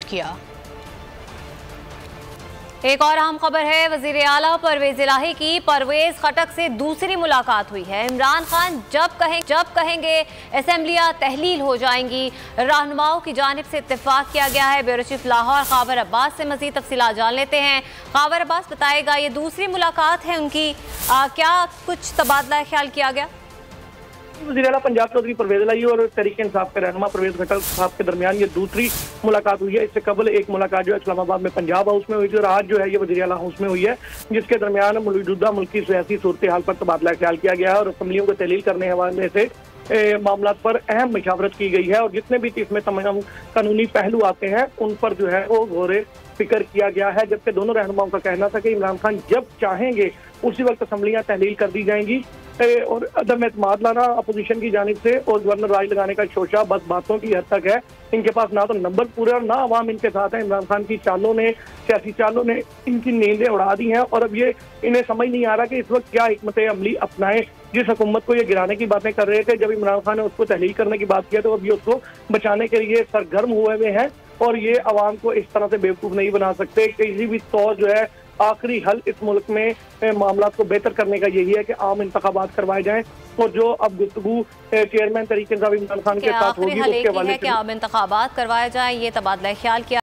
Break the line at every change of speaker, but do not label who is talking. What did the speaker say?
किया। एक और अहम खबर है, वजीर आला परवेज इलाही की परवेज खटक से दूसरी मुलाकात हुई है। इमरान खान जब कहेंगे असेंबलियां तहलील हो जाएंगी। रहनुमाओं की जानिब से इत्तेफाक किया गया है। ब्यूरो चीफ लाहौर खबर अब्बास से मजीद तफसीलात जान लेते हैं। खबर अब्बास बताएगा, ये दूसरी मुलाकात है उनकी, क्या कुछ तबादला ख्याल किया गया?
वज़ीर आला पंजाब चौधरी परवेज इलाही और तहरीक इंसाफ के रहनुमा परवेज खटक साहब के दरमियान ये दूसरी मुलाकात हुई है। इससे कबल एक मुलाकात जो है इस्लामाबाद में पंजाब हाउस में हुई थी और आज जो है ये वज़ीर आला हाउस में हुई है, जिसके दरमियान मौजूदा मुल्की सियासी सूरत हाल पर तबादला ख्याल किया गया है और असम्बलियों को तहलील करने हवाले से मामला पर अहम मशावरत की गई है और जितने भी इसमें तमाम कानूनी पहलू आते हैं उन पर जो है वो गौर फिक्र किया गया है। जबकि दोनों रहनुमाओं का कहना था कि इमरान खान जब चाहेंगे उसी वक्त असम्बलियां तहलील कर दी जाएंगी और अदम एतमाद लाना अपोजिशन की जानिब से और गवर्नर राज लगाने का शोशा बस बातों की हद तक है। इनके पास ना तो नंबर पूरे और ना अवाम इनके साथ है। इमरान खान की सियासी चालों ने इनकी नींदें उड़ा दी हैं और अब ये इन्हें समझ नहीं आ रहा कि इस वक्त क्या हिकमत अमली अपनाएं। जिस हुकूमत को ये गिराने की बातें कर रहे थे, जब इमरान खान ने उसको तहलील करने की बात किया तो अब ये उसको बचाने के लिए सरगर्म हुए हुए हैं और ये अवाम को इस तरह से बेवकूफ़ नहीं बना सकते। किसी भी तौर जो है आखिरी हल इस मुल्क में मामला को बेहतर करने का यही है कि आम इंतखाबात करवाए जाएं और जो अब गुफ्तगू चेयरमैन तरीके साहब इमरान खान के साथ होगी उसके हवाले से
आम इंतखाबात करवाए जाएं, ये तबादला ख्याल किया।